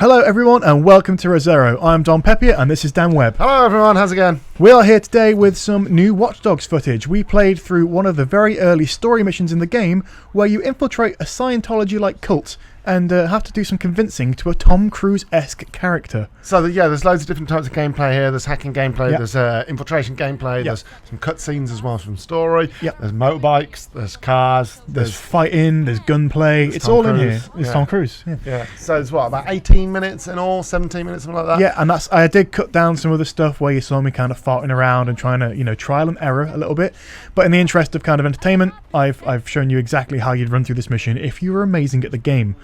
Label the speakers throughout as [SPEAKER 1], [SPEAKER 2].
[SPEAKER 1] Hello everyone and welcome to Rosero. I'm Don Peppier and this is Dan Webb.
[SPEAKER 2] Hello everyone, how's it going?
[SPEAKER 1] We are here today with some new Watch Dogs footage. We played through one of the very early story missions in the game where you infiltrate a Scientology-like cult and have to do some convincing to a Tom Cruise-esque character.
[SPEAKER 2] So there's loads of different types of gameplay here. There's hacking gameplay, there's infiltration gameplay, there's some cutscenes as well from story, there's motorbikes, there's cars,
[SPEAKER 1] there's fighting, there's gunplay, it's all in here. It's Tom Cruise.
[SPEAKER 2] Yeah. So it's about 18 minutes in all, 17 minutes, something like that?
[SPEAKER 1] Yeah, and I did cut down some of the stuff where you saw me kind of farting around and trying to, trial and error a little bit. But in the interest of kind of entertainment, I've shown you exactly how you'd run through this mission if you were amazing at the game.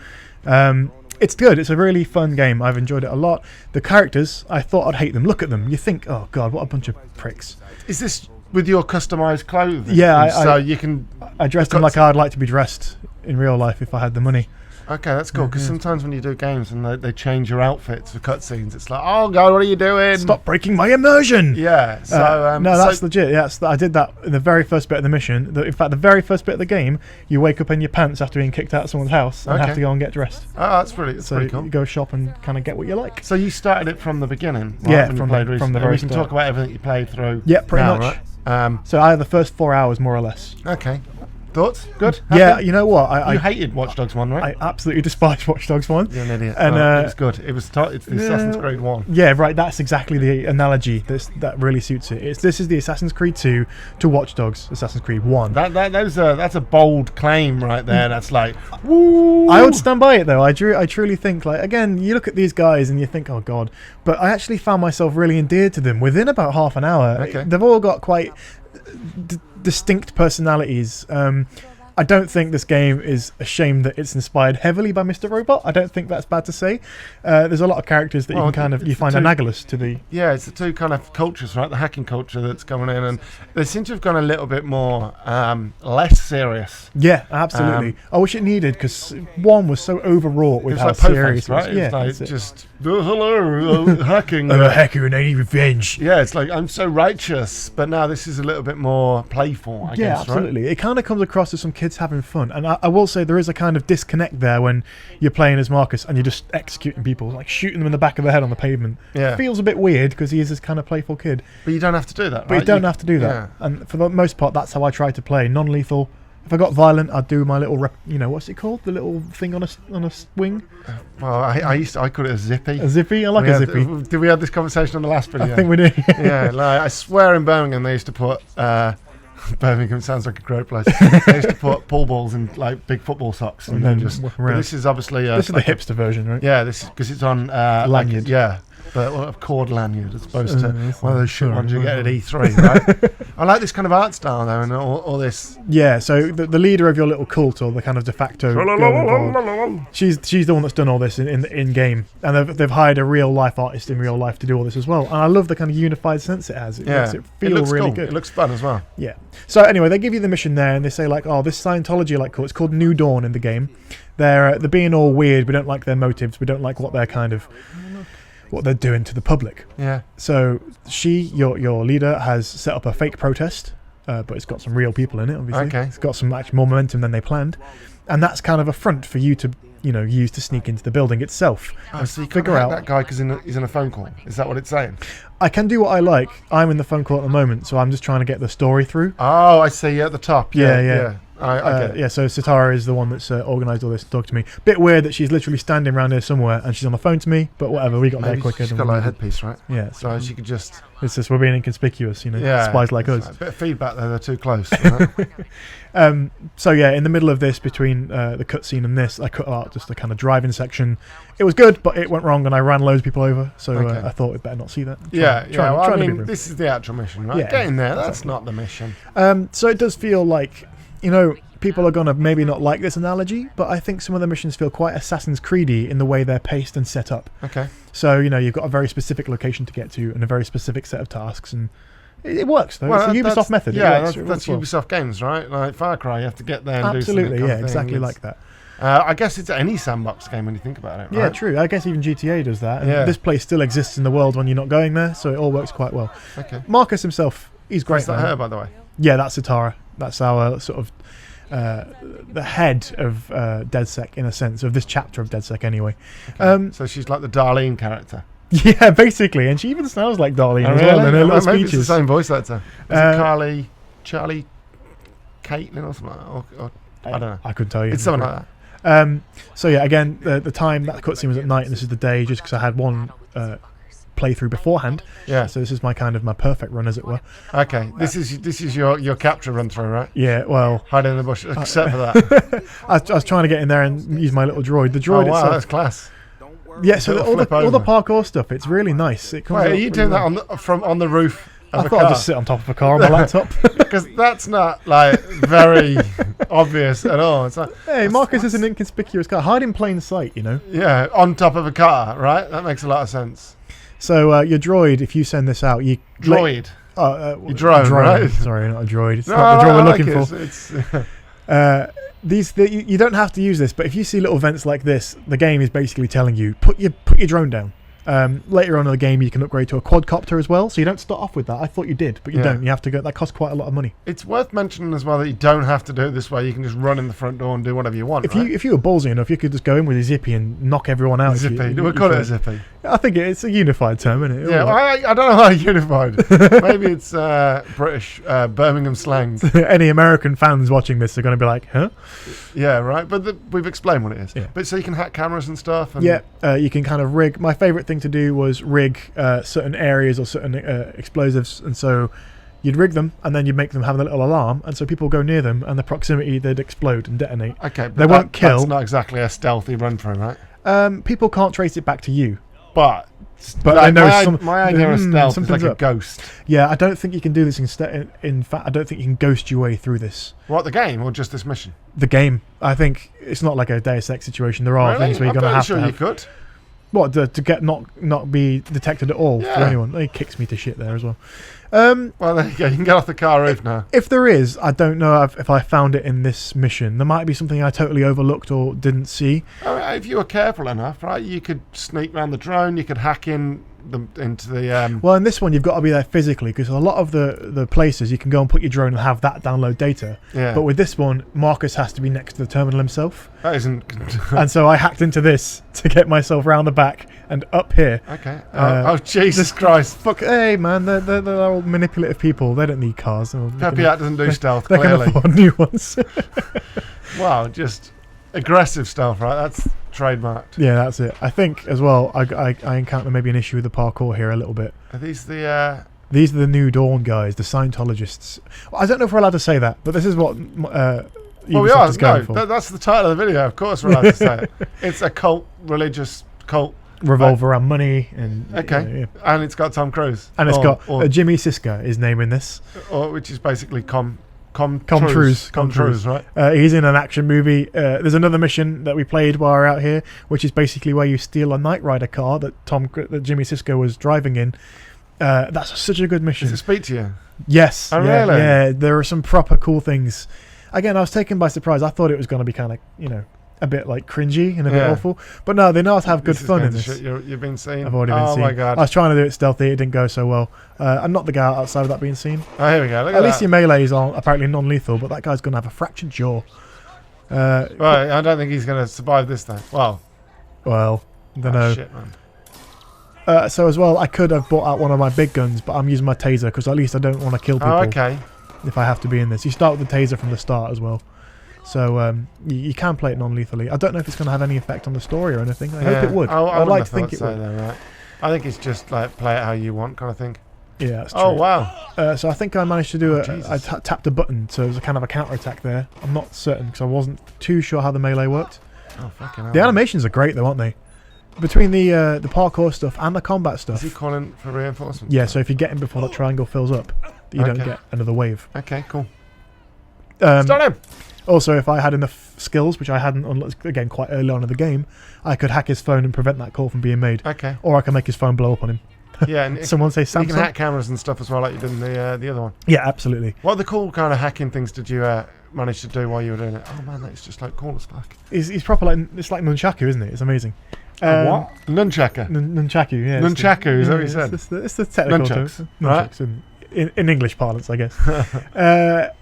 [SPEAKER 1] It's good. It's a really fun game. I've enjoyed it a lot. The characters, I thought I'd hate them. Look at them. You think, oh God, what a bunch of pricks.
[SPEAKER 2] Is this with your customised clothing?
[SPEAKER 1] Yeah,
[SPEAKER 2] you can.
[SPEAKER 1] I dressed them like I'd like to be dressed in real life if I had the money.
[SPEAKER 2] Okay, that's cool, because sometimes when you do games and they change your outfits for cutscenes, it's like, oh God, what are you doing?
[SPEAKER 1] Stop breaking my immersion!
[SPEAKER 2] Yeah, so...
[SPEAKER 1] no, that's legit. Yeah, I did that in the very first bit of the mission. In fact, the very first bit of the game, you wake up in your pants after being kicked out of someone's house and have to go and get dressed.
[SPEAKER 2] Oh, that's pretty cool.
[SPEAKER 1] You go shop and kind of get what you like.
[SPEAKER 2] So you started it from the beginning, right?
[SPEAKER 1] Yeah,
[SPEAKER 2] when
[SPEAKER 1] from
[SPEAKER 2] you played
[SPEAKER 1] the very
[SPEAKER 2] We can
[SPEAKER 1] start.
[SPEAKER 2] talk about everything you played through.
[SPEAKER 1] Yeah, pretty much.
[SPEAKER 2] Right?
[SPEAKER 1] So I had the first 4 hours, more or less.
[SPEAKER 2] Okay. Thoughts? Good? Happy?
[SPEAKER 1] Yeah, you know what?
[SPEAKER 2] You hated Watch Dogs 1, right?
[SPEAKER 1] I absolutely despised Watch Dogs 1.
[SPEAKER 2] You're an idiot.
[SPEAKER 1] And,
[SPEAKER 2] it was good. It's the Assassin's Creed 1.
[SPEAKER 1] Yeah, right. That's exactly the analogy that really suits it. This is the Assassin's Creed 2 to Watch Dogs Assassin's Creed 1.
[SPEAKER 2] That's a bold claim right there. That's like, woo!
[SPEAKER 1] I would stand by it though. I truly think, like, again, you look at these guys and you think, oh God. But I actually found myself really endeared to them within about half an hour.
[SPEAKER 2] Okay.
[SPEAKER 1] They've all got quite distinct personalities. I don't think this game is ashamed that it's inspired heavily by Mr. Robot. I don't think that's bad to say. There's a lot of characters that you find analogous to the...
[SPEAKER 2] Yeah, it's the two kind of cultures, right? The hacking culture that's coming in, and they seem to have gone a little bit more less serious.
[SPEAKER 1] Yeah, absolutely. I wish it needed, because 1 was so overwrought with how serious it was.
[SPEAKER 2] Right? Yeah, it's like just, hello, hacking.
[SPEAKER 1] I'm a hacker and I need revenge.
[SPEAKER 2] Yeah, it's like, I'm so righteous, but now this is a little bit more playful, I guess,
[SPEAKER 1] Yeah, absolutely.
[SPEAKER 2] Right?
[SPEAKER 1] It kind of comes across as some kids having fun, and I will say there is a kind of disconnect there when you're playing as Marcus and you're just executing people, like shooting them in the back of the head on the pavement.
[SPEAKER 2] Yeah,
[SPEAKER 1] it feels a bit weird because he is this kind of playful kid.
[SPEAKER 2] But you don't have to do that, right?
[SPEAKER 1] But you don't have to do that. Yeah. And for the most part, that's how I try to play. Non-lethal. If I got violent, I'd do my little, what's it called? The little thing on a swing?
[SPEAKER 2] Well, I call it a zippy.
[SPEAKER 1] A zippy? I like a zippy.
[SPEAKER 2] Did we have this conversation on the last video?
[SPEAKER 1] I think we did.
[SPEAKER 2] Yeah, like, I swear in Birmingham they used to put... Birmingham sounds like a great place. They used to put pool balls in like big football socks, and then just. But this is obviously
[SPEAKER 1] this is the hipster version, right?
[SPEAKER 2] Yeah, this is because it's on
[SPEAKER 1] lanyard.
[SPEAKER 2] But a cord lanyard as opposed to one of those shit ones you get at E3, right? I like this kind of art style though, and all this.
[SPEAKER 1] Yeah, so the leader of your little cult, or the kind of de facto girl involved, she's the one that's done all this in game, and they've hired a real life artist in real life to do all this as well. And I love the kind of unified sense it has. It makes it feel really good.
[SPEAKER 2] It looks fun as well.
[SPEAKER 1] Yeah. So anyway, they give you the mission there, and they say like, oh, this Scientology like cult. It's called New Dawn in the game. They're being all weird. We don't like their motives. We don't like what they're doing to the public.
[SPEAKER 2] Yeah.
[SPEAKER 1] So your leader, has set up a fake protest, but it's got some real people in it, obviously.
[SPEAKER 2] Okay.
[SPEAKER 1] It's got some actually more momentum than they planned, and that's kind of a front for you to use to sneak into the building itself.
[SPEAKER 2] Oh, so you can't hack that guy because he's in a phone call. Is that what it's saying?
[SPEAKER 1] I can do what I like. I'm in the phone call at the moment, so I'm just trying to get the story through.
[SPEAKER 2] Oh, I see. At the top.
[SPEAKER 1] Yeah.
[SPEAKER 2] I get it.
[SPEAKER 1] Yeah, so Sitara is the one that's organised all this to talk to me. Bit weird that she's literally standing around here somewhere and she's on the phone to me, but whatever, we got there quicker.
[SPEAKER 2] She's got like a headpiece, right?
[SPEAKER 1] Yeah.
[SPEAKER 2] So she could just...
[SPEAKER 1] It's just we're being inconspicuous, spies like us.
[SPEAKER 2] A bit of feedback there, they're too close. Right?
[SPEAKER 1] So yeah, in the middle of this, between the cutscene and this, I cut out just the kind of driving section. It was good, but it went wrong and I ran loads of people over, so I thought we'd better not see that.
[SPEAKER 2] This is the actual mission, right?
[SPEAKER 1] Yeah,
[SPEAKER 2] getting there, that's not the mission.
[SPEAKER 1] So it does feel like... people are going to maybe not like this analogy, but I think some of the missions feel quite Assassin's Creed-y in the way they're paced and set up.
[SPEAKER 2] Okay.
[SPEAKER 1] So, you've got a very specific location to get to and a very specific set of tasks, and it works, though. Well, it's a Ubisoft method.
[SPEAKER 2] Yeah, that's Ubisoft games, right? Like Far Cry, you have to get there and do something.
[SPEAKER 1] Absolutely, yeah, exactly like that.
[SPEAKER 2] I guess it's any sandbox game when you think about it, right?
[SPEAKER 1] Yeah, true. I guess even GTA does that. And this place still exists in the world when you're not going there, so it all works quite well.
[SPEAKER 2] Okay.
[SPEAKER 1] Marcus himself, he's great.
[SPEAKER 2] Is that her, by the way?
[SPEAKER 1] Yeah, that's Sitara. That's our sort of the head of DedSec, in a sense, of this chapter of DedSec anyway.
[SPEAKER 2] Okay. So she's like the Darlene character.
[SPEAKER 1] Yeah, basically, and she even sounds like Darlene as
[SPEAKER 2] really?
[SPEAKER 1] well in her little
[SPEAKER 2] Maybe
[SPEAKER 1] speeches.
[SPEAKER 2] it's the same voice actor. Is it Charlie, Caitlin or something like that? Or I don't know.
[SPEAKER 1] I couldn't tell you.
[SPEAKER 2] It's something like that.
[SPEAKER 1] So yeah, again, the time that cutscene was at night, and this is the day, just because I had one playthrough beforehand.
[SPEAKER 2] Yeah.
[SPEAKER 1] So this is my perfect run, as it were.
[SPEAKER 2] Okay. This is your capture run through, right?
[SPEAKER 1] Yeah. Well,
[SPEAKER 2] hide in the bush, except for that.
[SPEAKER 1] I was trying to get in there and use my little droid. The droid
[SPEAKER 2] wow,
[SPEAKER 1] itself.
[SPEAKER 2] that's class.
[SPEAKER 1] Yeah. So all the
[SPEAKER 2] over.
[SPEAKER 1] parkour stuff, it's really nice. It comes
[SPEAKER 2] Wait,
[SPEAKER 1] out
[SPEAKER 2] are you doing that on the roof of
[SPEAKER 1] I
[SPEAKER 2] a
[SPEAKER 1] thought
[SPEAKER 2] car?
[SPEAKER 1] I'd just sit on top of a car on my laptop.
[SPEAKER 2] Because that's not like very obvious at all. It's like,
[SPEAKER 1] Hey, Marcus is an inconspicuous car. Hide in plain sight, you know.
[SPEAKER 2] yeah, on top of a car, right? That makes a lot of sense.
[SPEAKER 1] So your droid, if you send this out, you
[SPEAKER 2] Droid.
[SPEAKER 1] Your
[SPEAKER 2] drone, right?
[SPEAKER 1] Sorry, not a droid. It's
[SPEAKER 2] No,
[SPEAKER 1] not the drone
[SPEAKER 2] I
[SPEAKER 1] we're
[SPEAKER 2] like
[SPEAKER 1] looking
[SPEAKER 2] it.
[SPEAKER 1] for.
[SPEAKER 2] It's
[SPEAKER 1] You don't have to use this, but if you see little vents like this, the game is basically telling you put your drone down. Later on in the game, you can upgrade to a quadcopter as well, so you don't start off with that. I thought you did, but you don't. You have to go. That costs quite a lot of money.
[SPEAKER 2] It's worth mentioning as well that you don't have to do it this way. You can just run in the front door and do whatever you want.
[SPEAKER 1] If you were ballsy enough, you could just go in with a zippy and knock everyone out.
[SPEAKER 2] Zippy. We'll call it a zippy.
[SPEAKER 1] I think it's a unified term, isn't it?
[SPEAKER 2] Yeah, well, I don't know how unified. Maybe it's British Birmingham slang.
[SPEAKER 1] Any American fans watching this are going to be like, huh?
[SPEAKER 2] Yeah, right. But we've explained what it is.
[SPEAKER 1] Yeah.
[SPEAKER 2] But so you can hack cameras and stuff. And
[SPEAKER 1] Yeah, you can kind of rig. My favourite thing to do was rig certain areas or certain explosives, and so you'd rig them, and then you'd make them have a little alarm, and so people go near them, and the proximity they'd explode and detonate.
[SPEAKER 2] Okay, but
[SPEAKER 1] they won't kill.
[SPEAKER 2] That's not exactly a stealthy run through, right?
[SPEAKER 1] People can't trace it back to you.
[SPEAKER 2] But
[SPEAKER 1] I
[SPEAKER 2] like,
[SPEAKER 1] know
[SPEAKER 2] my idea of stealth is like a ghost.
[SPEAKER 1] Yeah, I don't think you can do this instead. In fact, I don't think you can ghost your way through this.
[SPEAKER 2] What, the game or just this mission?
[SPEAKER 1] The game. I think it's not like a Deus Ex situation. There are things where you're going to have to.
[SPEAKER 2] You could.
[SPEAKER 1] What, to get not be detected at all for anyone? He kicks me to shit there as well.
[SPEAKER 2] Well, there you go. You can get off the car roof now.
[SPEAKER 1] If there is, I don't know if I found it in this mission. There might be something I totally overlooked or didn't see.
[SPEAKER 2] If you were careful enough, right, you could sneak around the drone. You could hack into the.
[SPEAKER 1] Well, in this one, you've got to be there physically, because a lot of the places you can go and put your drone and have that download data.
[SPEAKER 2] Yeah.
[SPEAKER 1] But with this one, Marcus has to be next to the terminal himself.
[SPEAKER 2] That isn't.
[SPEAKER 1] And so I hacked into this to get myself round the back and up here.
[SPEAKER 2] Okay. Oh, Jesus Christ!
[SPEAKER 1] Fuck! Hey, man, they're all manipulative people. They don't need cars.
[SPEAKER 2] Pepiat doesn't do stealth.
[SPEAKER 1] They
[SPEAKER 2] Clearly.
[SPEAKER 1] can afford new ones.
[SPEAKER 2] Wow, just aggressive stealth, right? That's trademarked.
[SPEAKER 1] Yeah, that's it. I think as well. I encounter maybe an issue with the parkour here a little bit.
[SPEAKER 2] Are these the?
[SPEAKER 1] These are the New Dawn guys, the Scientologists. Well, I don't know if we're allowed to say that, but this is what.
[SPEAKER 2] Well, we are. No, that's the title of the video. Of course, we're allowed to say it. It's a cult, religious cult.
[SPEAKER 1] Revolve around money and
[SPEAKER 2] and it's got Tom Cruise
[SPEAKER 1] and it's got Jimmy Siska is name in this,
[SPEAKER 2] which is basically Com
[SPEAKER 1] Cruise,
[SPEAKER 2] right?
[SPEAKER 1] He's in an action movie. There's another mission that we played while we're out here, which is basically where you steal a Knight Rider car that Jimmy Siska was driving in. That's such a good mission.
[SPEAKER 2] Does it speak to you?
[SPEAKER 1] Yes.
[SPEAKER 2] Oh, really?
[SPEAKER 1] Yeah, there are some proper cool things. Again, I was taken by surprise. I thought it was going to be kind of, a bit like cringy and a bit awful. But no, they know how to have good fun in this.
[SPEAKER 2] Shit you've been seeing?
[SPEAKER 1] I've already been seen. Oh my God. I was trying to do it stealthy. It didn't go so well. I'm not the guy outside of that being seen.
[SPEAKER 2] Oh, here we go. Look
[SPEAKER 1] at least your melee is apparently non-lethal, but that guy's going to have a fractured jaw.
[SPEAKER 2] Right, I don't think he's going to survive this then. Well,
[SPEAKER 1] I don't know.
[SPEAKER 2] Shit, man.
[SPEAKER 1] So as well, I could have brought out one of my big guns, but I'm using my taser because at least I don't want to kill people.
[SPEAKER 2] Oh, okay.
[SPEAKER 1] If I have to be in this. You start with the taser from the start as well. So you can play it non-lethally. I don't know if it's going to have any effect on the story or anything. I hope it would. I'd like to think it would.
[SPEAKER 2] Though, right? I think it's just like play it how you want kind of thing.
[SPEAKER 1] Yeah, that's true.
[SPEAKER 2] Oh, wow.
[SPEAKER 1] So I think I managed to do I tapped a button, so it was a kind of a counter-attack there. I'm not certain because I wasn't too sure how the melee worked.
[SPEAKER 2] Oh, fucking hell.
[SPEAKER 1] The animations are great though, aren't they? Between the parkour stuff and the combat stuff.
[SPEAKER 2] Is he calling for reinforcements?
[SPEAKER 1] Yeah, so if you get him before that triangle fills up, you don't get another wave.
[SPEAKER 2] Okay, cool.
[SPEAKER 1] Start him! Also, if I had enough skills, which I hadn't, again, quite early on in the game, I could hack his phone and prevent that call from being made.
[SPEAKER 2] Okay.
[SPEAKER 1] Or I can make his phone blow up on him.
[SPEAKER 2] Yeah, and
[SPEAKER 1] someone say Samsung.
[SPEAKER 2] You can hack cameras and stuff as well, like you did in the other one.
[SPEAKER 1] Yeah, absolutely.
[SPEAKER 2] What other cool kind of hacking things did you manage to do while you were doing it? Oh man, that's just like cool as fuck.
[SPEAKER 1] He's proper like it's like nunchaku, isn't it? It's amazing.
[SPEAKER 2] What? Nunchaka.
[SPEAKER 1] Nunchaku, yeah.
[SPEAKER 2] Nunchaku, is that what you said?
[SPEAKER 1] It's the technical term.
[SPEAKER 2] Right?
[SPEAKER 1] In English parlance, I guess.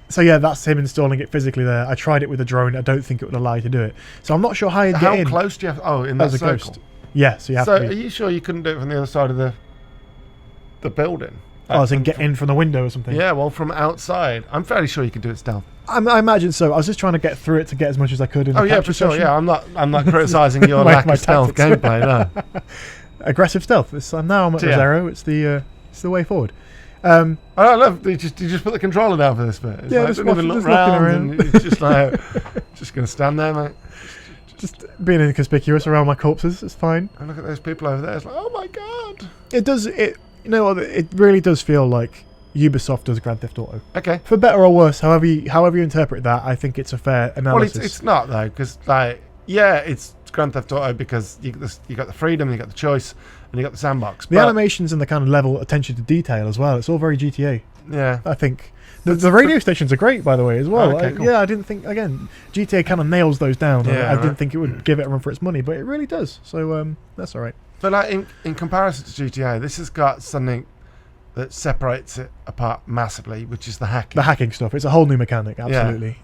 [SPEAKER 1] So yeah, that's him installing it physically there. I tried it with a drone. I don't think it would allow you to do it. So I'm not sure how you get in.
[SPEAKER 2] How close do you have? Oh, in that
[SPEAKER 1] As a
[SPEAKER 2] circle.
[SPEAKER 1] ghost. Yeah, so you have
[SPEAKER 2] So
[SPEAKER 1] to
[SPEAKER 2] are
[SPEAKER 1] be.
[SPEAKER 2] you sure you couldn't do it from the other side of the building?
[SPEAKER 1] Oh, so you can get in from the window or something.
[SPEAKER 2] Yeah, well, from outside. I'm fairly sure you can do it stealth.
[SPEAKER 1] I imagine so. I was just trying to get through it to get as much as I could in the
[SPEAKER 2] Yeah,
[SPEAKER 1] capture
[SPEAKER 2] for sure.
[SPEAKER 1] session.
[SPEAKER 2] Yeah, I'm not criticising your
[SPEAKER 1] My
[SPEAKER 2] lack of stealth
[SPEAKER 1] tactics.
[SPEAKER 2] gameplay. No.
[SPEAKER 1] Aggressive stealth. Now I'm at
[SPEAKER 2] Yeah.
[SPEAKER 1] zero. It's the way forward.
[SPEAKER 2] I love. You just put the controller down for this bit. It's
[SPEAKER 1] Yeah,
[SPEAKER 2] like,
[SPEAKER 1] just
[SPEAKER 2] don't even
[SPEAKER 1] walking-
[SPEAKER 2] look
[SPEAKER 1] just looking
[SPEAKER 2] round,
[SPEAKER 1] around.
[SPEAKER 2] and it's just like just gonna stand there, mate.
[SPEAKER 1] Just being inconspicuous around my corpses. It's fine.
[SPEAKER 2] And look at those people over there. It's like, oh my god.
[SPEAKER 1] It does. It you know what? It really does feel like Ubisoft does Grand Theft Auto.
[SPEAKER 2] Okay.
[SPEAKER 1] For better or worse, however you interpret that, I think it's a fair analysis.
[SPEAKER 2] Well, it's not though, because like it's Grand Theft Auto because you got the freedom, you got the choice, and you got the sandbox.
[SPEAKER 1] The animations and the kind of level attention to detail as well. It's all very GTA.
[SPEAKER 2] Yeah.
[SPEAKER 1] I think the radio stations are great, by the way, as well.
[SPEAKER 2] Oh, okay, cool.
[SPEAKER 1] Yeah, I didn't think GTA kind of nails those down.
[SPEAKER 2] Yeah,
[SPEAKER 1] I
[SPEAKER 2] right.
[SPEAKER 1] didn't think it would give it a run for its money, but it really does. So that's all right.
[SPEAKER 2] But like in comparison to GTA, this has got something that separates it apart massively, which is the hacking.
[SPEAKER 1] The hacking stuff. It's a whole new mechanic. Absolutely.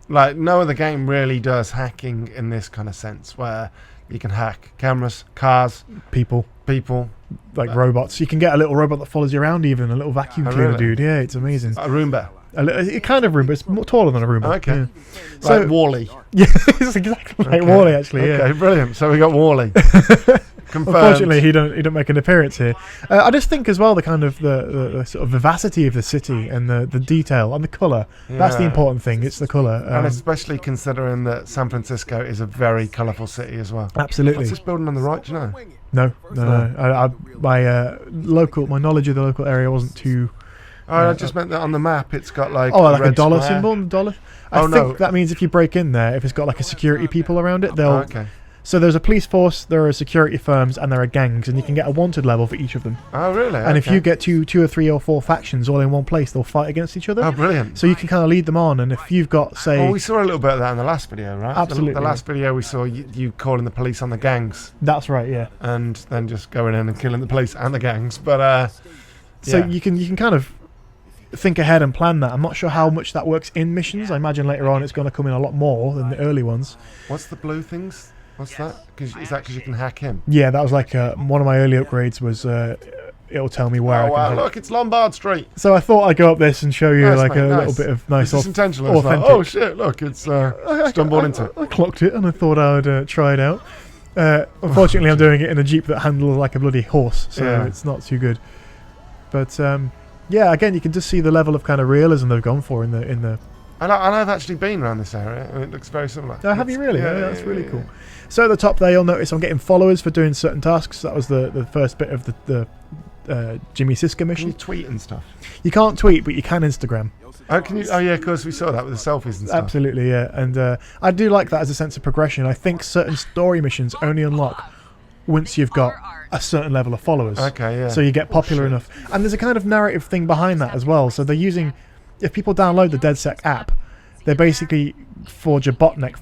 [SPEAKER 2] Like no other game really does hacking in this kind of sense, where you can hack cameras, cars,
[SPEAKER 1] People. Like robots. You can get a little robot that follows you around, even a little vacuum
[SPEAKER 2] Oh,
[SPEAKER 1] cleaner
[SPEAKER 2] really?
[SPEAKER 1] dude. Yeah, it's amazing.
[SPEAKER 2] a Roomba,
[SPEAKER 1] It kind of Roomba. It's more taller than a Roomba.
[SPEAKER 2] Okay.
[SPEAKER 1] Yeah.
[SPEAKER 2] like
[SPEAKER 1] So
[SPEAKER 2] Wall-E.
[SPEAKER 1] yeah, it's exactly like
[SPEAKER 2] Okay.
[SPEAKER 1] Wall-E actually.
[SPEAKER 2] Okay,
[SPEAKER 1] Yeah.
[SPEAKER 2] brilliant. So we got Wall-E. Confirmed.
[SPEAKER 1] Unfortunately, he don't make an appearance here. I just think as well the kind of the sort of vivacity of the city and the detail and the colour. That's the
[SPEAKER 2] Yeah.
[SPEAKER 1] important thing. It's the colour.
[SPEAKER 2] And especially considering that San Francisco is a very colourful city as well.
[SPEAKER 1] Absolutely.
[SPEAKER 2] What's this building on the right? Do you know?
[SPEAKER 1] No. My knowledge of the local area wasn't too.
[SPEAKER 2] Oh, I just meant that on the map it's got like
[SPEAKER 1] Like a
[SPEAKER 2] red
[SPEAKER 1] dollar
[SPEAKER 2] square.
[SPEAKER 1] symbol. Dollar. I
[SPEAKER 2] Oh,
[SPEAKER 1] think
[SPEAKER 2] no.
[SPEAKER 1] that means if you break in there, if it's got like a security people around it, they'll.
[SPEAKER 2] Oh, okay.
[SPEAKER 1] So there's a police force, there are security firms, and there are gangs, and you can get a wanted level for each of them.
[SPEAKER 2] Oh, really?
[SPEAKER 1] And if you get two or three or four factions all in one place, they'll fight against each other.
[SPEAKER 2] Oh, brilliant.
[SPEAKER 1] So you can kind of lead them on, and if you've got, say,
[SPEAKER 2] Well, we saw a little bit of that in the last video, right?
[SPEAKER 1] Absolutely.
[SPEAKER 2] The last video we saw you calling the police on the gangs
[SPEAKER 1] that's right, yeah.
[SPEAKER 2] and then just going in and killing the police and the gangs. But
[SPEAKER 1] So
[SPEAKER 2] yeah.
[SPEAKER 1] you can kind of think ahead and plan that. I'm not sure how much that works in missions. I imagine later on it's going to come in a lot more than the early ones.
[SPEAKER 2] What's the blue things? What's that? Is that because you can hack him?
[SPEAKER 1] Yeah, that was like one of my early upgrades was it'll tell me where I
[SPEAKER 2] Oh,
[SPEAKER 1] can
[SPEAKER 2] wow,
[SPEAKER 1] hack.
[SPEAKER 2] look, it's Lombard Street.
[SPEAKER 1] So I thought I'd go up this and show you
[SPEAKER 2] Nice,
[SPEAKER 1] like
[SPEAKER 2] mate,
[SPEAKER 1] a
[SPEAKER 2] nice.
[SPEAKER 1] little bit of nice
[SPEAKER 2] Is this intentional? It's like,
[SPEAKER 1] authentic.
[SPEAKER 2] oh, shit, look, it's stumbled into it.
[SPEAKER 1] I clocked it and I thought I would try it out. Unfortunately, I'm doing it in a Jeep that handles like a bloody horse, so
[SPEAKER 2] Yeah.
[SPEAKER 1] it's not too good. But yeah, again, you can just see the level of kind of realism they've gone for in the.
[SPEAKER 2] And I've actually been around this area, and it looks very similar.
[SPEAKER 1] Oh, have you really?
[SPEAKER 2] Yeah,
[SPEAKER 1] Yeah, that's
[SPEAKER 2] yeah,
[SPEAKER 1] really
[SPEAKER 2] yeah,
[SPEAKER 1] cool. So at the top there, you'll notice I'm getting followers for doing certain tasks. That was the first bit of the Jimmy Siska
[SPEAKER 2] Can
[SPEAKER 1] mission.
[SPEAKER 2] you tweet and stuff?
[SPEAKER 1] You can't tweet, but you can Instagram.
[SPEAKER 2] Oh, can you? Oh, yeah, of course, we saw that with the selfies and stuff.
[SPEAKER 1] Absolutely, yeah. And I do like that as a sense of progression. I think certain story missions only unlock once you've got a certain level of followers.
[SPEAKER 2] Okay, yeah.
[SPEAKER 1] So you get popular enough. And there's a kind of narrative thing behind that as well. So they're using, if people download the DedSec app, they basically forge a botnet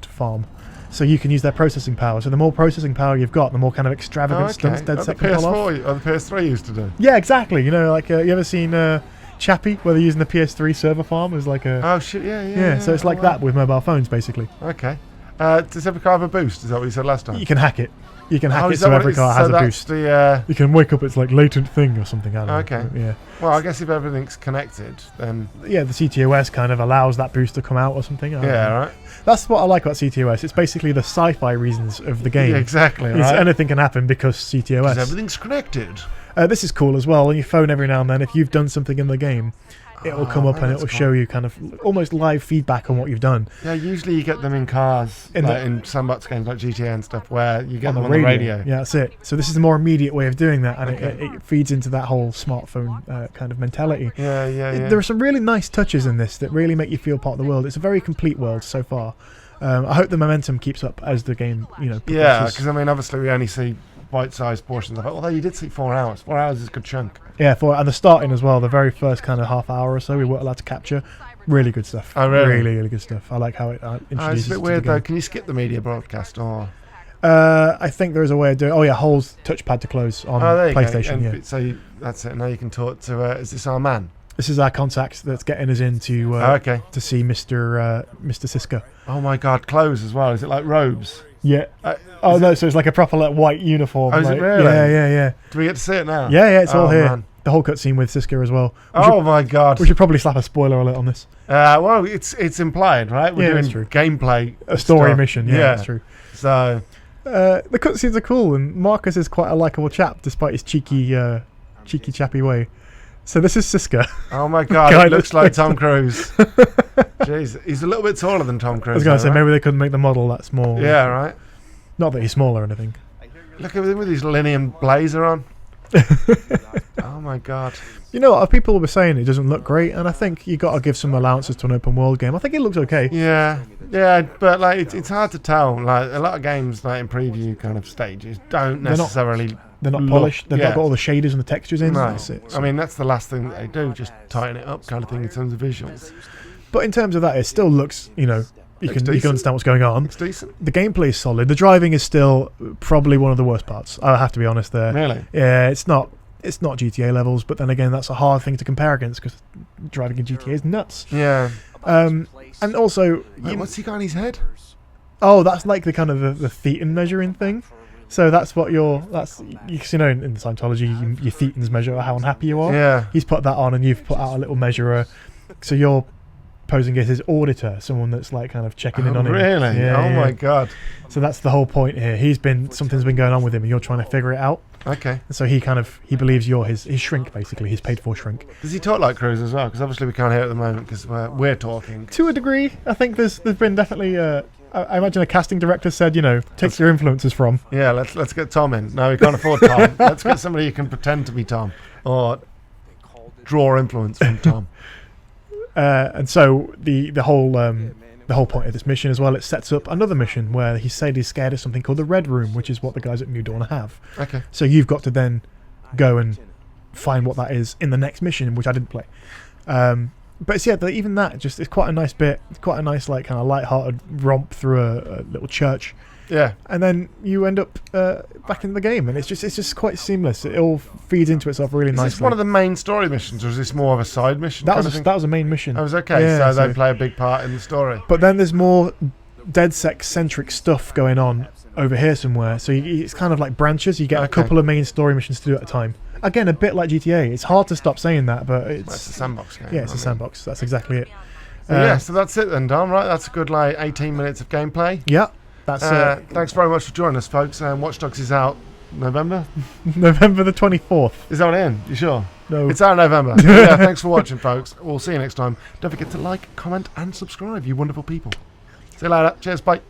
[SPEAKER 1] farm. So you can use their processing power. So the more processing power you've got, the more kind of extravagant stunts
[SPEAKER 2] Like the
[SPEAKER 1] DedSec can pull off.
[SPEAKER 2] PS4 or the PS3 used to do.
[SPEAKER 1] Yeah, exactly. You know, like you ever seen Chappie, where they're using the PS3 server farm as like a...
[SPEAKER 2] Oh, shit, yeah.
[SPEAKER 1] yeah, so it's like that with mobile phones, basically.
[SPEAKER 2] Okay. Does every car have a boost? Is that what you said last time?
[SPEAKER 1] You can hack it. You can hack
[SPEAKER 2] Oh,
[SPEAKER 1] it
[SPEAKER 2] is
[SPEAKER 1] so
[SPEAKER 2] that what
[SPEAKER 1] every
[SPEAKER 2] it is?
[SPEAKER 1] car has
[SPEAKER 2] So
[SPEAKER 1] a
[SPEAKER 2] that's
[SPEAKER 1] boost.
[SPEAKER 2] the,
[SPEAKER 1] You can wake up, it's like latent thing or something. I don't know.
[SPEAKER 2] Okay.
[SPEAKER 1] Yeah.
[SPEAKER 2] well, I guess if everything's connected, then...
[SPEAKER 1] Yeah, the CTOS kind of allows that boost to come out or something. I don't
[SPEAKER 2] Yeah,
[SPEAKER 1] know.
[SPEAKER 2] right.
[SPEAKER 1] That's what I like about CTOS. It's basically the sci-fi reasons of the game.
[SPEAKER 2] Yeah, exactly,
[SPEAKER 1] It's
[SPEAKER 2] right.
[SPEAKER 1] anything can happen because CTOS.
[SPEAKER 2] Because everything's connected.
[SPEAKER 1] This is cool as well. On your phone every now and then, if you've done something in the game, it will come up and it
[SPEAKER 2] that's
[SPEAKER 1] will
[SPEAKER 2] cool.
[SPEAKER 1] show you kind of almost live feedback on what you've done.
[SPEAKER 2] Yeah, usually you get them in cars, in sandbox games like GTA and stuff, where you get them on the radio.
[SPEAKER 1] Yeah, that's it. So this is a more immediate way of doing that, and
[SPEAKER 2] Okay.
[SPEAKER 1] it feeds into that whole smartphone kind of mentality.
[SPEAKER 2] Yeah.
[SPEAKER 1] There are some really nice touches in this that really make you feel part of the world. It's a very complete world so far. I hope the momentum keeps up as the game,
[SPEAKER 2] Yeah,
[SPEAKER 1] progresses.
[SPEAKER 2] because I mean, obviously we only see bite-sized portions of it. Although you did see 4 hours. 4 hours is a good chunk.
[SPEAKER 1] Yeah, and the starting as well. The very first kind of half hour or so we weren't allowed to capture. Really good stuff.
[SPEAKER 2] Oh, really?
[SPEAKER 1] Really good stuff. I like how it introduces
[SPEAKER 2] It's a bit
[SPEAKER 1] it to
[SPEAKER 2] weird
[SPEAKER 1] the
[SPEAKER 2] though.
[SPEAKER 1] game.
[SPEAKER 2] Can you skip the media broadcast or?
[SPEAKER 1] I think there is a way of doing. Oh yeah, Hole's touchpad to close on
[SPEAKER 2] Oh, there you
[SPEAKER 1] PlayStation.
[SPEAKER 2] go.
[SPEAKER 1] Yeah.
[SPEAKER 2] So that's it. Now you can talk to. Is this our man?
[SPEAKER 1] This is our contact that's getting us in to
[SPEAKER 2] Okay.
[SPEAKER 1] to see Mr. Siska.
[SPEAKER 2] Oh my God, clothes as well. Is it like robes?
[SPEAKER 1] Yeah. Oh no, so it's like a proper like white uniform.
[SPEAKER 2] Oh, is it
[SPEAKER 1] like,
[SPEAKER 2] really?
[SPEAKER 1] Yeah.
[SPEAKER 2] Do we get to see it now?
[SPEAKER 1] Yeah, it's all
[SPEAKER 2] Oh,
[SPEAKER 1] here.
[SPEAKER 2] man.
[SPEAKER 1] The whole cutscene with Siska as well.
[SPEAKER 2] Oh my God.
[SPEAKER 1] We should probably slap a spoiler alert on this.
[SPEAKER 2] Well, it's implied, right? We're
[SPEAKER 1] Yeah,
[SPEAKER 2] doing
[SPEAKER 1] that's true.
[SPEAKER 2] Gameplay.
[SPEAKER 1] A story
[SPEAKER 2] stuff.
[SPEAKER 1] mission. Yeah, that's true.
[SPEAKER 2] So
[SPEAKER 1] The cutscenes are cool, and Marcus is quite a likable chap, despite his cheeky chappy way. So this is Siska.
[SPEAKER 2] oh my God,
[SPEAKER 1] Guy
[SPEAKER 2] it looks like
[SPEAKER 1] looks
[SPEAKER 2] Tom Cruise. Jeez, he's a little bit taller than Tom Cruise.
[SPEAKER 1] I was going to say,
[SPEAKER 2] right?
[SPEAKER 1] maybe they couldn't make the model that small.
[SPEAKER 2] Yeah, right.
[SPEAKER 1] Not that he's small or anything.
[SPEAKER 2] Look at him with his linen blazer on. Oh my God.
[SPEAKER 1] You know what? People were saying it doesn't look great, and I think you got to give some allowances to an open world game. I think it looks okay.
[SPEAKER 2] Yeah, but like it's hard to tell. Like a lot of games, like in preview kind of stages, don't necessarily.
[SPEAKER 1] They're not
[SPEAKER 2] look-
[SPEAKER 1] polished. They've
[SPEAKER 2] yeah.
[SPEAKER 1] not got all the shaders and the textures in.
[SPEAKER 2] No,
[SPEAKER 1] That's it.
[SPEAKER 2] I mean that's the last thing that they do, just tighten it up, kind of thing in terms of visuals.
[SPEAKER 1] But in terms of that, it still looks, you can
[SPEAKER 2] decent.
[SPEAKER 1] understand what's going on.
[SPEAKER 2] It's decent.
[SPEAKER 1] The gameplay is solid. The driving is still probably one of the worst parts. I have to be honest there.
[SPEAKER 2] Really?
[SPEAKER 1] Yeah, it's not GTA levels, but then again, that's a hard thing to compare against because driving in GTA is nuts.
[SPEAKER 2] Yeah.
[SPEAKER 1] And also,
[SPEAKER 2] Wait, what's he got on his head?
[SPEAKER 1] that's like the kind of the thetan measuring thing. So that's what in Scientology, your thetans measure how unhappy you are.
[SPEAKER 2] Yeah.
[SPEAKER 1] He's put that on, and you've put out a little measurer. So you're posing as his auditor, someone that's like kind of checking in on him.
[SPEAKER 2] Really?
[SPEAKER 1] Yeah,
[SPEAKER 2] oh my God.
[SPEAKER 1] So that's the whole point here. Something's been going on with him, and you're trying to figure it out.
[SPEAKER 2] Okay.
[SPEAKER 1] And so he believes you're his shrink, basically, his paid for shrink.
[SPEAKER 2] Does he talk like Cruise as well? Because obviously we can't hear it at the moment because we're talking.
[SPEAKER 1] To a degree, I think there's been definitely. I imagine a casting director said, take your influences from.
[SPEAKER 2] Yeah, let's get Tom in. No, we can't afford Tom. Let's get somebody who can pretend to be Tom or draw influence from Tom.
[SPEAKER 1] And so the whole point of this mission as well, it sets up another mission where he said he's scared of something called the Red Room, which is what the guys at New Dawn have.
[SPEAKER 2] Okay.
[SPEAKER 1] So you've got to then go and find what that is in the next mission, which I didn't play. But it's, even that it's quite a nice bit. It's quite a nice like kind of light-hearted romp through a little church.
[SPEAKER 2] Yeah.
[SPEAKER 1] And then you end up back in the game, and it's just quite seamless. It all feeds into itself really nicely.
[SPEAKER 2] Is this one of the main story missions, or is this more of a side mission?
[SPEAKER 1] That was a main mission.
[SPEAKER 2] That was okay.
[SPEAKER 1] Yeah,
[SPEAKER 2] so they play a big part in the story.
[SPEAKER 1] But then there's more DedSec-centric stuff going on over here somewhere. So it's kind of like branches. You get a couple of main story missions to do at a time. Again, a bit like GTA. It's hard to stop saying that, but it's
[SPEAKER 2] a sandbox game.
[SPEAKER 1] Yeah, it's a sandbox. That's exactly it.
[SPEAKER 2] So that's it then, Dom. Right, that's a good 18 minutes of gameplay.
[SPEAKER 1] Yeah, that's
[SPEAKER 2] thanks very much for joining us, folks. Watch Dogs is out November
[SPEAKER 1] the 24th.
[SPEAKER 2] Is that in? You sure?
[SPEAKER 1] No,
[SPEAKER 2] it's out in November. Yeah, thanks for watching, folks. We'll see you next time. Don't forget to like, comment, and subscribe, you wonderful people. See you later. Cheers. Bye.